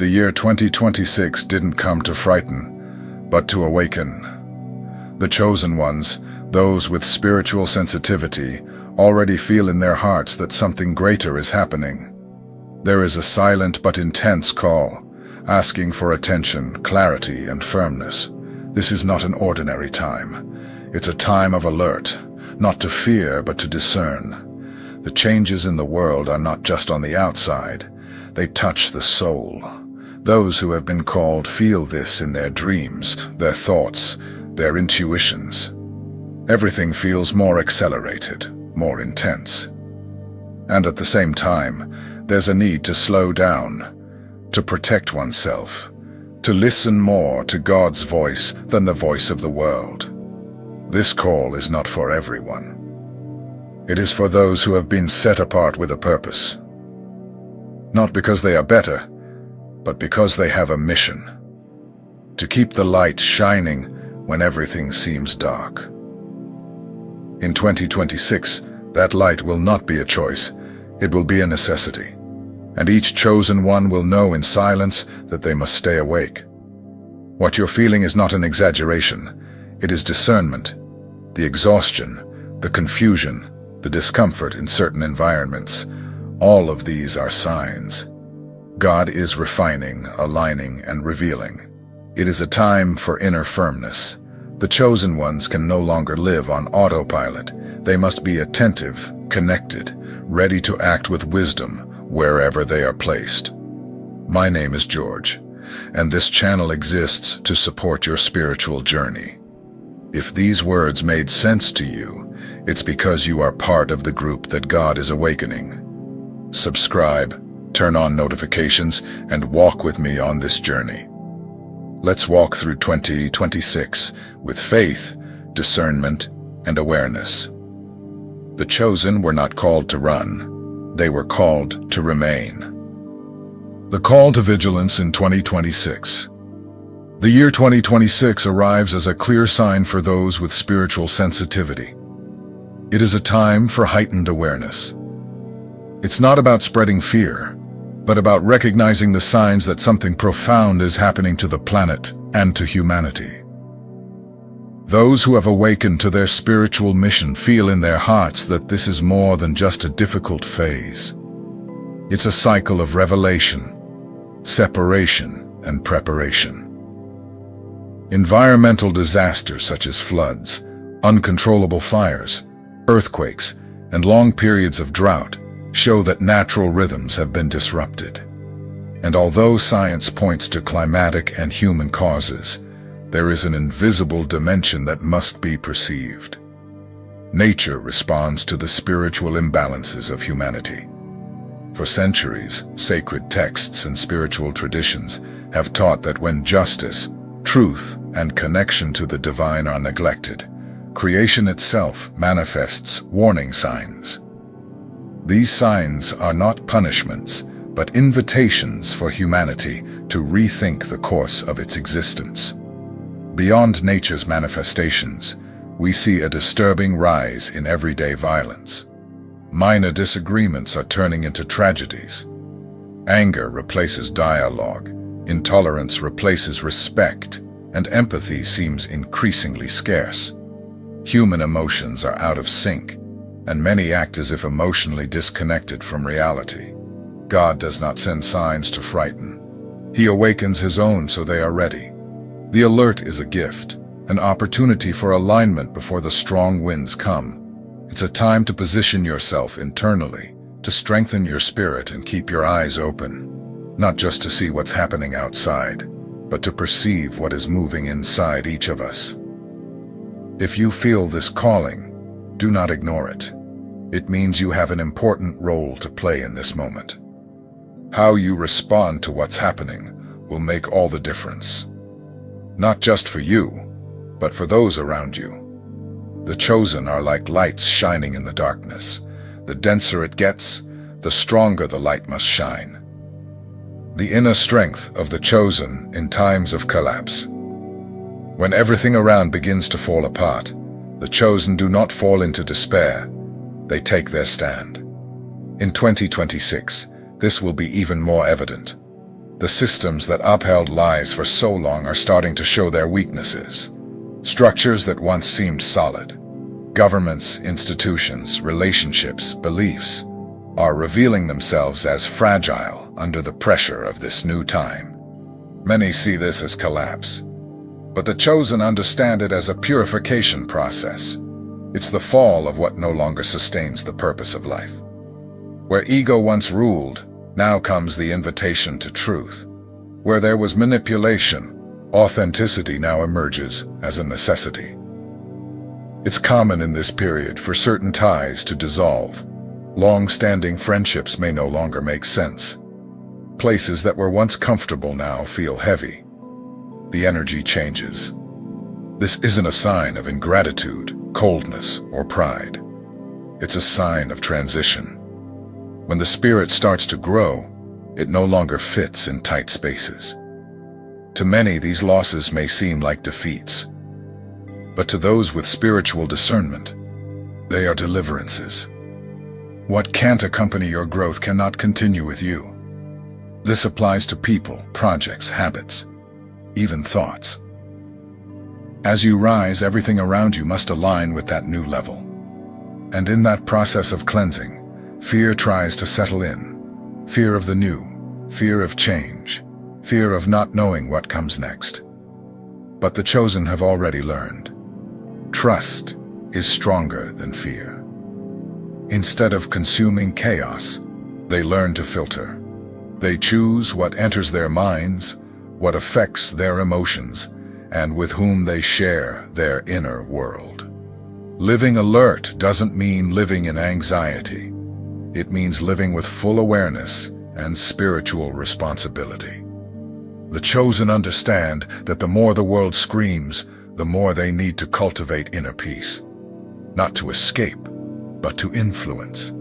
The year 2026 didn't come to frighten, but to awaken. The chosen ones, those with spiritual sensitivity, already feel in their hearts that something greater is happening. There is a silent but intense call, asking for attention, clarity, and firmness. This is not an ordinary time. It's a time of alert, not to fear but to discern. The changes in the world are not just on the outside, they touch the soul. Those who have been called feel this in their dreams, their thoughts, their intuitions. Everything feels more accelerated, more intense. And at the same time, there's a need to slow down, to protect oneself, to listen more to God's voice than the voice of the world. This call is not for everyone. It is for those who have been set apart with a purpose. Not because they are better, but because they have a mission. To keep the light shining when everything seems dark. In 2026, that light will not be a choice, it will be a necessity. And each chosen one will know in silence that they must stay awake. What you're feeling is not an exaggeration, it is discernment. The exhaustion, the confusion, the discomfort in certain environments, all of these are signs. God is refining, aligning, and revealing. It is a time for inner firmness. The chosen ones can no longer live on autopilot. They must be attentive, connected, ready to act with wisdom wherever they are placed. My name is George, and this channel exists to support your spiritual journey. If these words made sense to you, it's because you are part of the group that God is awakening. Subscribe, turn on notifications, and walk with me on this journey. Let's walk through 2026 with faith, discernment, and awareness. The chosen were not called to run, they were called to remain. The call to vigilance in 2026. The year 2026 arrives as a clear sign for those with spiritual sensitivity. It is a time for heightened awareness. It's not about spreading fear, but about recognizing the signs that something profound is happening to the planet and to humanity. Those who have awakened to their spiritual mission feel in their hearts that this is more than just a difficult phase. It's a cycle of revelation, separation, and preparation. Environmental disasters such as floods, uncontrollable fires, earthquakes, and long periods of drought show that natural rhythms have been disrupted. And although science points to climatic and human causes, there is an invisible dimension that must be perceived. Nature responds to the spiritual imbalances of humanity. For centuries, sacred texts and spiritual traditions have taught that when justice, truth, and connection to the divine are neglected, creation itself manifests warning signs. These signs are not punishments, but invitations for humanity to rethink the course of its existence. Beyond nature's manifestations, we see a disturbing rise in everyday violence. Minor disagreements are turning into tragedies. Anger replaces dialogue, intolerance replaces respect, and empathy seems increasingly scarce. Human emotions are out of sync, and many act as if emotionally disconnected from reality. God does not send signs to frighten. He awakens His own so they are ready. The alert is a gift, an opportunity for alignment before the strong winds come. It's a time to position yourself internally, to strengthen your spirit and keep your eyes open, not just to see what's happening outside, but to perceive what is moving inside each of us. If you feel this calling, do not ignore it. It means you have an important role to play in this moment. How you respond to what's happening will make all the difference. Not just for you, but for those around you. The chosen are like lights shining in the darkness. The denser it gets, the stronger the light must shine. The inner strength of the chosen in times of collapse. When everything around begins to fall apart, the chosen do not fall into despair, they take their stand. In 2026, this will be even more evident. The systems that upheld lies for so long are starting to show their weaknesses. Structures that once seemed solid, governments, institutions, relationships, beliefs, are revealing themselves as fragile under the pressure of this new time. Many see this as collapse, but the chosen understand it as a purification process. It's the fall of what no longer sustains the purpose of life. Where ego once ruled, now comes the invitation to truth. Where there was manipulation, authenticity now emerges as a necessity. It's common in this period for certain ties to dissolve. Long-standing friendships may no longer make sense. Places that were once comfortable now feel heavy. The energy changes. This isn't a sign of ingratitude, coldness, or pride. It's a sign of transition. When the spirit starts to grow, it no longer fits in tight spaces. To many, these losses may seem like defeats. But to those with spiritual discernment, they are deliverances. What can't accompany your growth cannot continue with you. This applies to people, projects, habits, even thoughts. As you rise, everything around you must align with that new level. And in that process of cleansing, fear tries to settle in. Fear of the new, fear of change, fear of not knowing what comes next. But the chosen have already learned. Trust is stronger than fear. Instead of consuming chaos, they learn to filter. They choose what enters their minds, what affects their emotions, and with whom they share their inner world. Living alert doesn't mean living in anxiety. It means living with full awareness and spiritual responsibility. The chosen understand that the more the world screams, the more they need to cultivate inner peace. Not to escape, but to influence.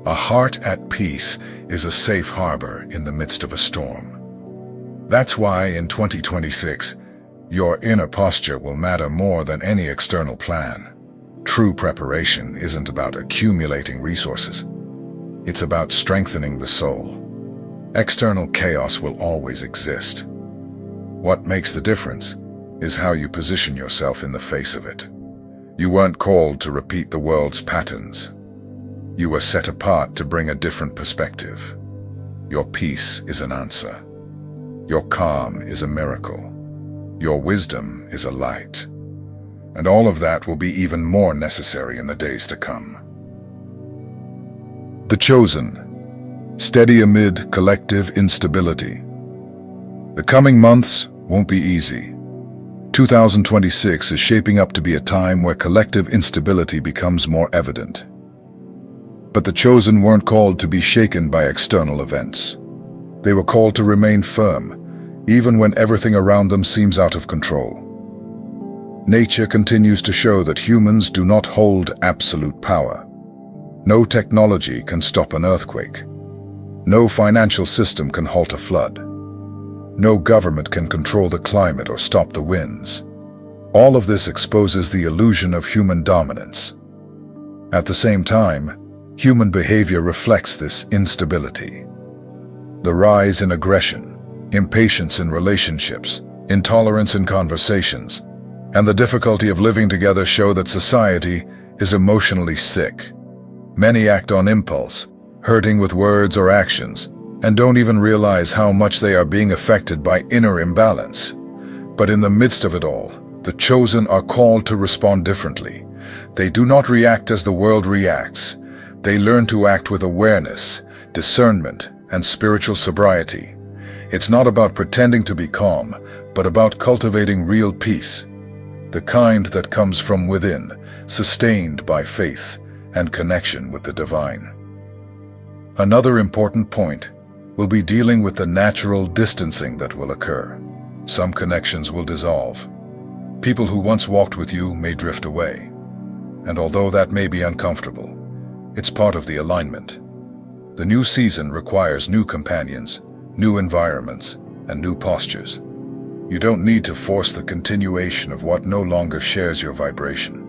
A heart at peace is a safe harbor in the midst of a storm. That's why in 2026, your inner posture will matter more than any external plan. True preparation isn't about accumulating resources. It's about strengthening the soul. External chaos will always exist. What makes the difference is how you position yourself in the face of it. You weren't called to repeat the world's patterns. You were set apart to bring a different perspective. Your peace is an answer. Your calm is a miracle. Your wisdom is a light. And all of that will be even more necessary in the days to come. The chosen, steady amid collective instability. The coming months won't be easy. 2026 is shaping up to be a time where collective instability becomes more evident. But the chosen weren't called to be shaken by external events. They were called to remain firm, even when everything around them seems out of control. Nature continues to show that humans do not hold absolute power. No technology can stop an earthquake. No financial system can halt a flood. No government can control the climate or stop the winds. All of this exposes the illusion of human dominance. At the same time, human behavior reflects this instability. The rise in aggression, impatience in relationships, intolerance in conversations, and the difficulty of living together show that society is emotionally sick. Many act on impulse, hurting with words or actions, and don't even realize how much they are being affected by inner imbalance. But in the midst of it all, the chosen are called to respond differently. They do not react as the world reacts. They learn to act with awareness, discernment, and spiritual sobriety. It's not about pretending to be calm, but about cultivating real peace, the kind that comes from within, sustained by faith and connection with the divine. Another important point will be dealing with the natural distancing that will occur. Some connections will dissolve. People who once walked with you may drift away. And although that may be uncomfortable, it's part of the alignment. The new season requires new companions, new environments, and new postures. You don't need to force the continuation of what no longer shares your vibration.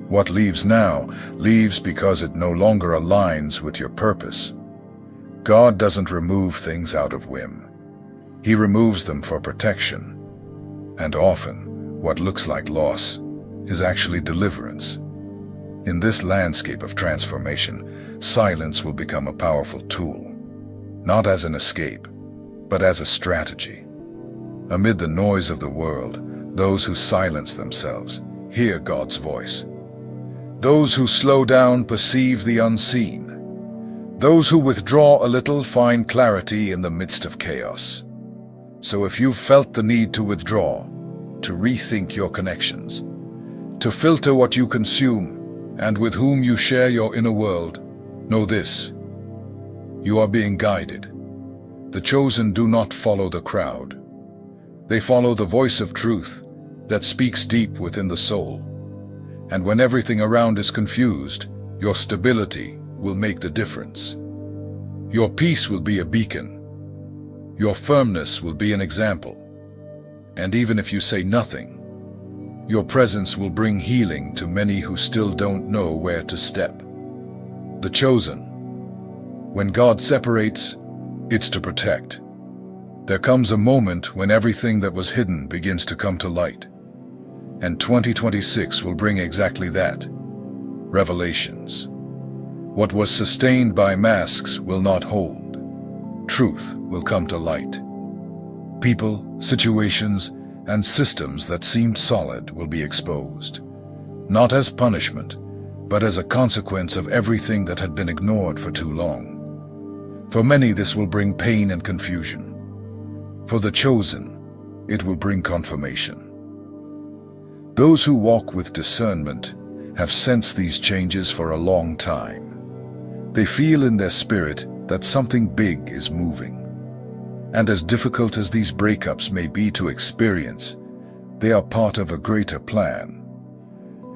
What leaves now, leaves because it no longer aligns with your purpose. God doesn't remove things out of whim. He removes them for protection. And often, what looks like loss is actually deliverance. In this landscape of transformation, silence will become a powerful tool, not as an escape, but as a strategy. Amid the noise of the world, those who silence themselves hear God's voice. Those who slow down perceive the unseen. Those who withdraw a little find clarity in the midst of chaos. So if you've felt the need to withdraw, to rethink your connections, to filter what you consume, and with whom you share your inner world, know this: you are being guided. The chosen do not follow the crowd. They follow the voice of truth that speaks deep within the soul. And when everything around is confused, your stability will make the difference. Your peace will be a beacon. Your firmness will be an example. And even if you say nothing, your presence will bring healing to many who still don't know where to step. The chosen. When God separates, it's to protect. There comes a moment when everything that was hidden begins to come to light. And 2026 will bring exactly that. Revelations. What was sustained by masks will not hold. Truth will come to light. People, situations, and systems that seemed solid will be exposed. Not as punishment, but as a consequence of everything that had been ignored for too long. For many, this will bring pain and confusion. For the chosen, it will bring confirmation. Those who walk with discernment have sensed these changes for a long time. They feel in their spirit that something big is moving. And as difficult as these breakups may be to experience, they are part of a greater plan.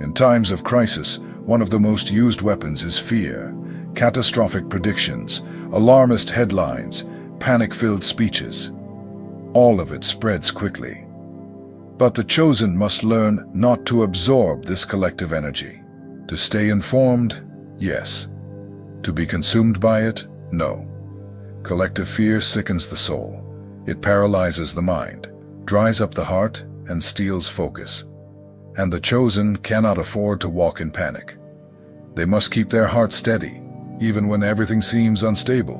In times of crisis, one of the most used weapons is fear. Catastrophic predictions, alarmist headlines, panic-filled speeches. All of it spreads quickly. But the chosen must learn not to absorb this collective energy. To stay informed, yes. To be consumed by it, no. Collective fear sickens the soul. It paralyzes the mind, dries up the heart, and steals focus. And the chosen cannot afford to walk in panic. They must keep their heart steady, even when everything seems unstable.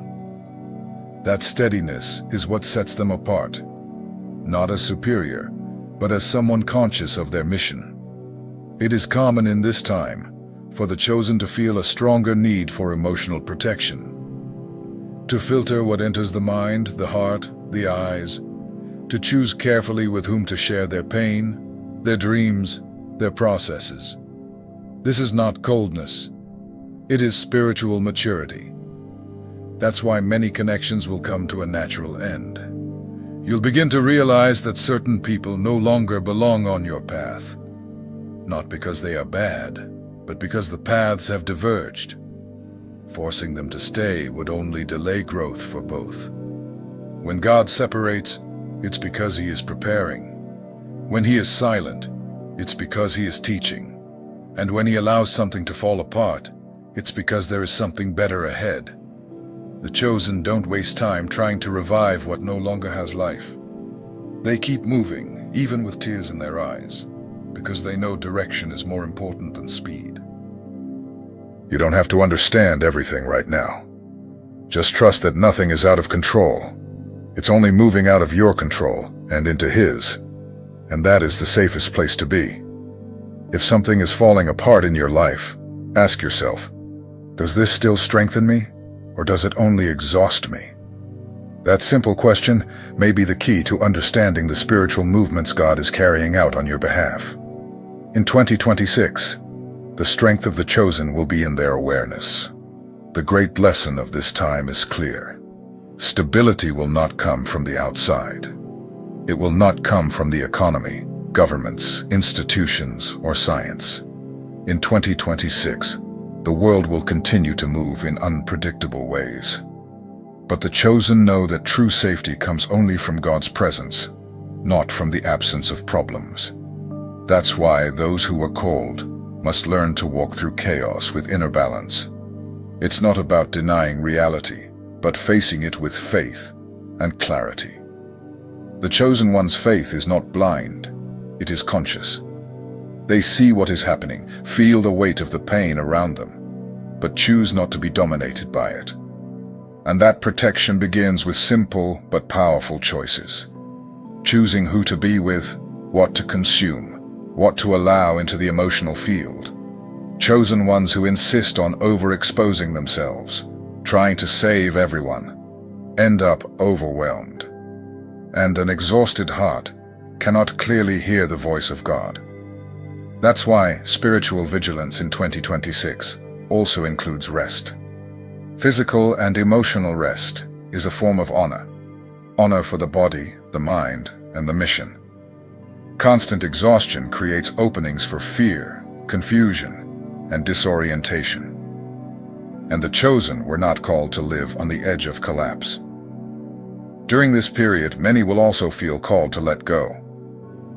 That steadiness is what sets them apart, not as superior, but as someone conscious of their mission. It is common in this time for the chosen to feel a stronger need for emotional protection. To filter what enters the mind, the heart, the eyes. To choose carefully with whom to share their pain, their dreams, their processes. This is not coldness. It is spiritual maturity. That's why many connections will come to a natural end. You'll begin to realize that certain people no longer belong on your path. Not because they are bad, but because the paths have diverged. Forcing them to stay would only delay growth for both. When God separates, it's because He is preparing. When He is silent, it's because He is teaching. And when He allows something to fall apart, it's because there is something better ahead. The chosen don't waste time trying to revive what no longer has life. They keep moving, even with tears in their eyes, because they know direction is more important than speed. You don't have to understand everything right now. Just trust that nothing is out of control. It's only moving out of your control and into His. And that is the safest place to be. If something is falling apart in your life, ask yourself, does this still strengthen me, or does it only exhaust me? That simple question may be the key to understanding the spiritual movements God is carrying out on your behalf. In 2026, the strength of the chosen will be in their awareness. The great lesson of this time is clear. Stability will not come from the outside. It will not come from the economy, governments, institutions, or science. In 2026, the world will continue to move in unpredictable ways. But the chosen know that true safety comes only from God's presence, not from the absence of problems. That's why those who are called must learn to walk through chaos with inner balance. It's not about denying reality, but facing it with faith and clarity. The chosen one's faith is not blind, it is conscious. They see what is happening, feel the weight of the pain around them, but choose not to be dominated by it. And that protection begins with simple but powerful choices. Choosing who to be with, what to consume, what to allow into the emotional field. Chosen ones who insist on overexposing themselves, trying to save everyone, end up overwhelmed. And an exhausted heart cannot clearly hear the voice of God. That's why spiritual vigilance in 2026 also includes rest. Physical and emotional rest is a form of honor. Honor for the body, the mind, and the mission. Constant exhaustion creates openings for fear, confusion, and disorientation. And the chosen were not called to live on the edge of collapse. During this period, many will also feel called to let go,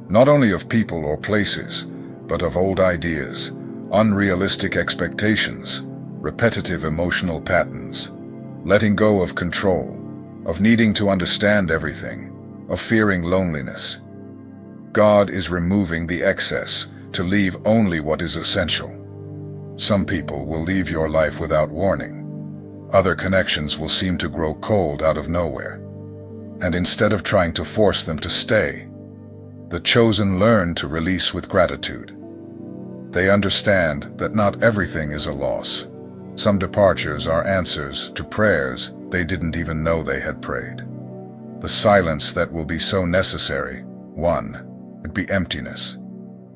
not only of people or places, but of old ideas, unrealistic expectations, repetitive emotional patterns, letting go of control, of needing to understand everything, of fearing loneliness. God is removing the excess to leave only what is essential. Some people will leave your life without warning. Other connections will seem to grow cold out of nowhere. And instead of trying to force them to stay, the chosen learn to release with gratitude. They understand that not everything is a loss. Some departures are answers to prayers they didn't even know they had prayed. The silence that will be so necessary, it'd be emptiness.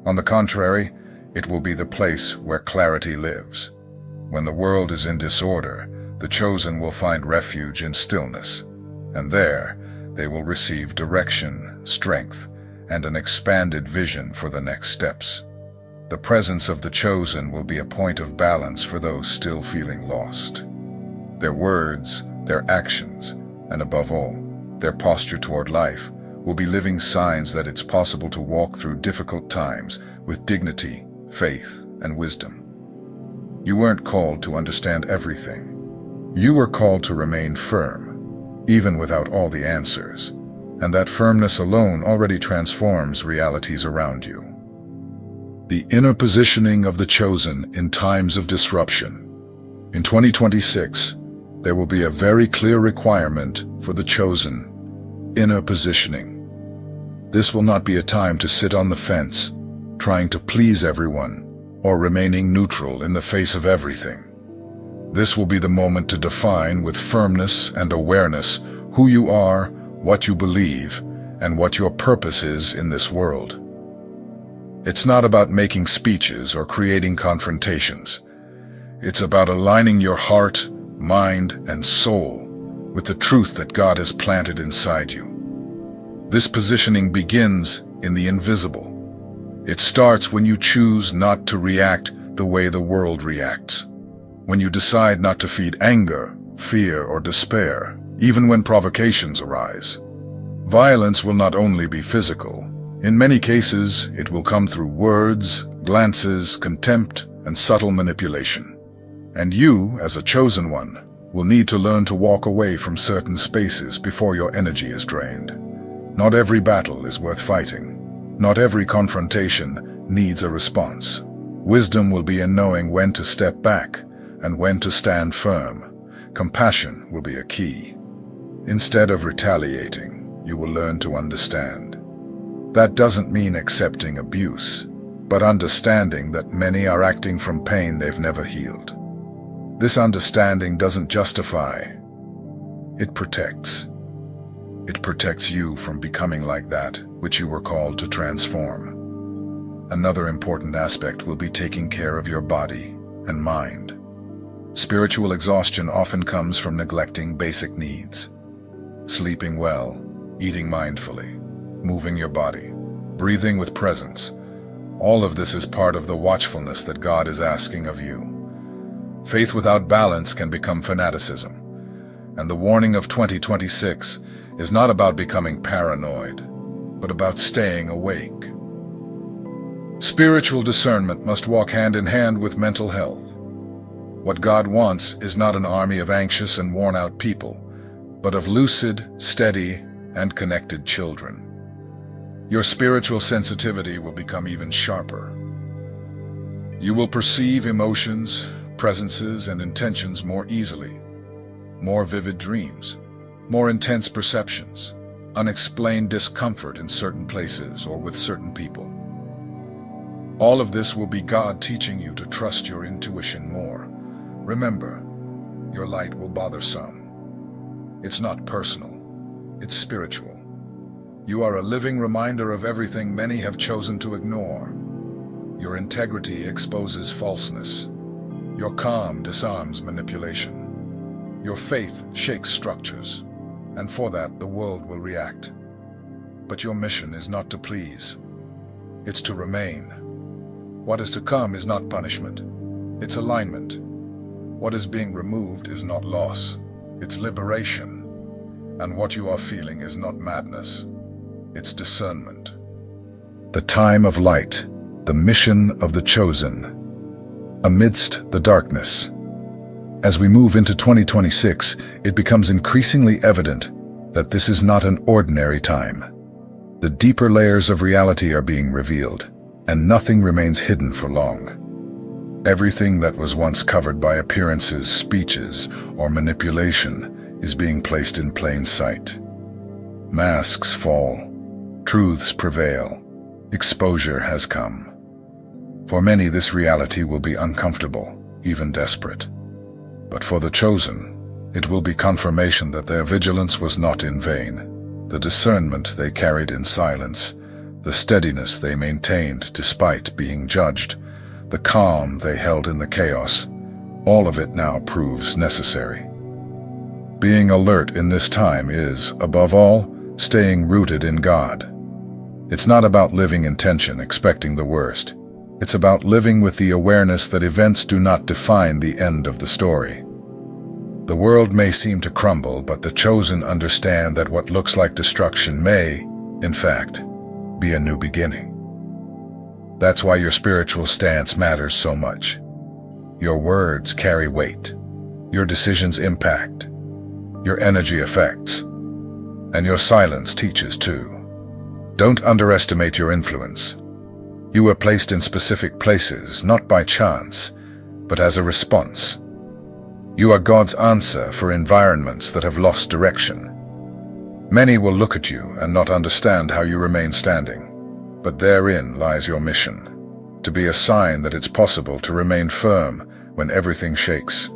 On the contrary, it will be the place where clarity lives. When the world is in disorder, the chosen will find refuge in stillness, and there they will receive direction, strength, and an expanded vision for the next steps. The presence of the chosen will be a point of balance for those still feeling lost. Their words, their actions, and above all, their posture toward life will be living signs that it's possible to walk through difficult times with dignity, faith, and wisdom. You weren't called to understand everything. You were called to remain firm, even without all the answers, and that firmness alone already transforms realities around you. The inner positioning of the chosen in times of disruption. In 2026, there will be a very clear requirement for the chosen: inner positioning. This will not be a time to sit on the fence, trying to please everyone, or remaining neutral in the face of everything. This will be the moment to define with firmness and awareness who you are, what you believe, and what your purpose is in this world. It's not about making speeches or creating confrontations. It's about aligning your heart, mind, and soul with the truth that God has planted inside you. This positioning begins in the invisible. It starts when you choose not to react the way the world reacts. When you decide not to feed anger, fear, or despair, even when provocations arise. Violence will not only be physical. In many cases, it will come through words, glances, contempt, and subtle manipulation. And you, as a chosen one, will need to learn to walk away from certain spaces before your energy is drained. Not every battle is worth fighting. Not every confrontation needs a response. Wisdom will be in knowing when to step back and when to stand firm. Compassion will be a key. Instead of retaliating, you will learn to understand. That doesn't mean accepting abuse, but understanding that many are acting from pain they've never healed. This understanding doesn't justify, it protects. It protects you from becoming like that which you were called to transform. Another important aspect will be taking care of your body and mind. Spiritual exhaustion often comes from neglecting basic needs. Sleeping well, eating mindfully, moving your body, breathing with presence. All of this is part of the watchfulness that God is asking of you. Faith without balance can become fanaticism, and the warning of 2026 is not about becoming paranoid, but about staying awake. Spiritual discernment must walk hand in hand with mental health. What God wants is not an army of anxious and worn-out people, but of lucid, steady, and connected children. Your spiritual sensitivity will become even sharper. You will perceive emotions, presences, and intentions more easily. More vivid dreams, more intense perceptions, unexplained discomfort in certain places or with certain people. All of this will be God teaching you to trust your intuition more. Remember, your light will bother some. It's not personal, it's spiritual. You are a living reminder of everything many have chosen to ignore. Your integrity exposes falseness. Your calm disarms manipulation. Your faith shakes structures, and for that the world will react. But your mission is not to please. It's to remain. What is to come is not punishment. It's alignment. What is being removed is not loss. It's liberation. And what you are feeling is not madness. It's discernment. The time of light, the mission of the chosen. Amidst the darkness. As we move into 2026, it becomes increasingly evident that this is not an ordinary time. The deeper layers of reality are being revealed, and nothing remains hidden for long. Everything that was once covered by appearances, speeches, or manipulation is being placed in plain sight. Masks fall. Truths prevail. Exposure has come. For many, this reality will be uncomfortable, even desperate. But for the chosen, it will be confirmation that their vigilance was not in vain. The discernment they carried in silence, the steadiness they maintained despite being judged, the calm they held in the chaos, all of it now proves necessary. Being alert in this time is, above all, staying rooted in God. It's not about living in tension, expecting the worst. It's about living with the awareness that events do not define the end of the story. The world may seem to crumble, but the chosen understand that what looks like destruction may, in fact, be a new beginning. That's why your spiritual stance matters so much. Your words carry weight. Your decisions impact. Your energy affects. And your silence teaches too. Don't underestimate your influence. You were placed in specific places, not by chance, but as a response. You are God's answer for environments that have lost direction. Many will look at you and not understand how you remain standing, but therein lies your mission, to be a sign that it's possible to remain firm when everything shakes.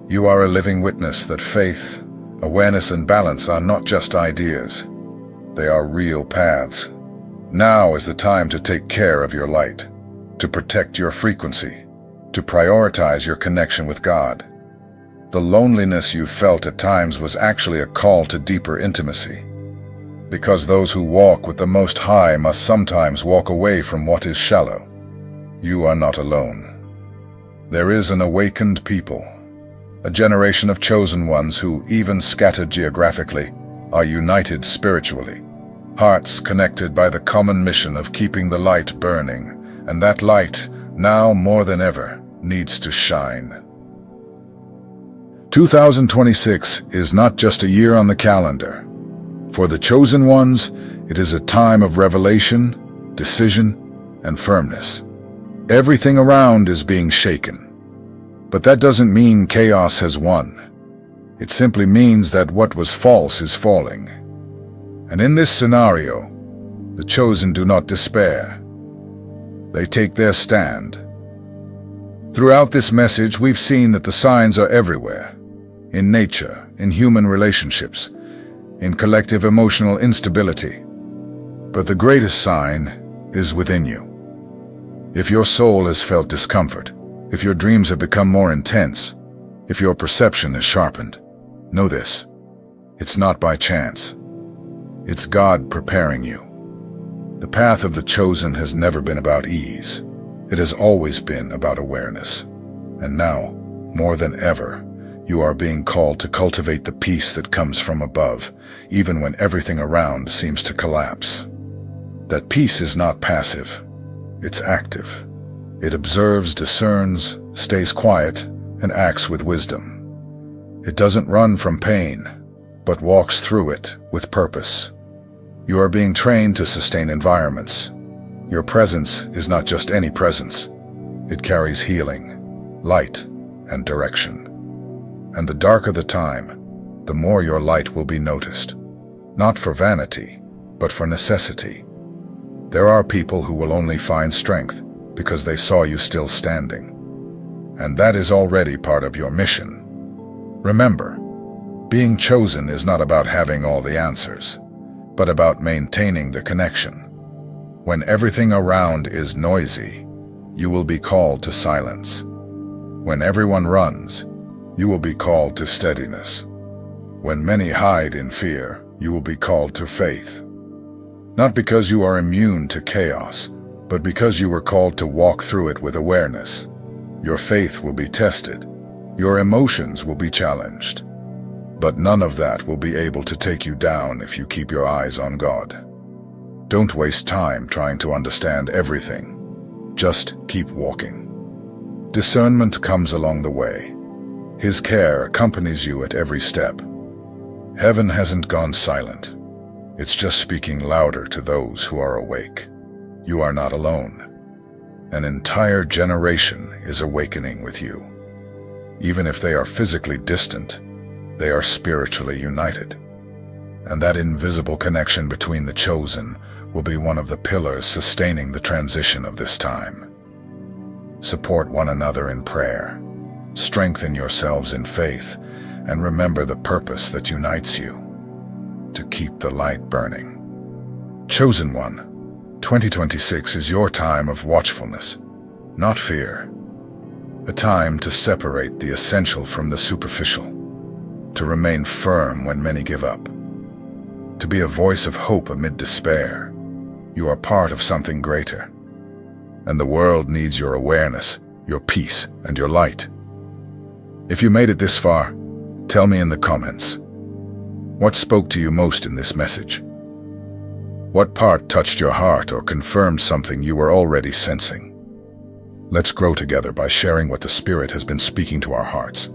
You are a living witness that faith, awareness, and balance are not just ideas. They are real paths. Now is the time to take care of your light, to protect your frequency, to prioritize your connection with God. The loneliness you felt at times was actually a call to deeper intimacy, because those who walk with the Most High must sometimes walk away from what is shallow. You are not alone. There is an awakened people, a generation of chosen ones who, even scattered geographically, are united spiritually. Hearts connected by the common mission of keeping the light burning, and that light, now more than ever, needs to shine. 2026 is not just a year on the calendar. For the chosen ones, it is a time of revelation, decision, and firmness. Everything around is being shaken. But that doesn't mean chaos has won. It simply means that what was false is falling. And in this scenario, the chosen do not despair. They take their stand. Throughout this message, we've seen that the signs are everywhere. In nature, in human relationships, in collective emotional instability. But the greatest sign is within you. If your soul has felt discomfort, if your dreams have become more intense, if your perception is sharpened, know this: it's not by chance. It's God preparing you. The path of the chosen has never been about ease. It has always been about awareness. And now, more than ever, you are being called to cultivate the peace that comes from above, even when everything around seems to collapse. That peace is not passive. It's active. It observes, discerns, stays quiet, and acts with wisdom. It doesn't run from pain, but walks through it with purpose. You are being trained to sustain environments. Your presence is not just any presence. It carries healing, light, and direction. And the darker the time, the more your light will be noticed. Not for vanity, but for necessity. There are people who will only find strength because they saw you still standing. And that is already part of your mission. Remember, being chosen is not about having all the answers, but about maintaining the connection. When everything around is noisy, you will be called to silence. When everyone runs, you will be called to steadiness. When many hide in fear, you will be called to faith. Not because you are immune to chaos, but because you were called to walk through it with awareness. Your faith will be tested. Your emotions will be challenged. But none of that will be able to take you down if you keep your eyes on God. Don't waste time trying to understand everything. Just keep walking. Discernment comes along the way. His care accompanies you at every step. Heaven hasn't gone silent. It's just speaking louder to those who are awake. You are not alone. An entire generation is awakening with you. Even if they are physically distant, they are spiritually united. And that invisible connection between the chosen will be one of the pillars sustaining the transition of this time. Support one another in prayer. Strengthen yourselves in faith, and remember the purpose that unites you: to keep the light burning. Chosen one, 2026 is your time of watchfulness, not fear. A time to separate the essential from the superficial, to remain firm when many give up, to be a voice of hope amid despair. You are part of something greater, and the world needs your awareness, your peace, and your light. If you made it this far, tell me in the comments. What spoke to you most in this message? What part touched your heart or confirmed something you were already sensing? Let's grow together by sharing what the Spirit has been speaking to our hearts.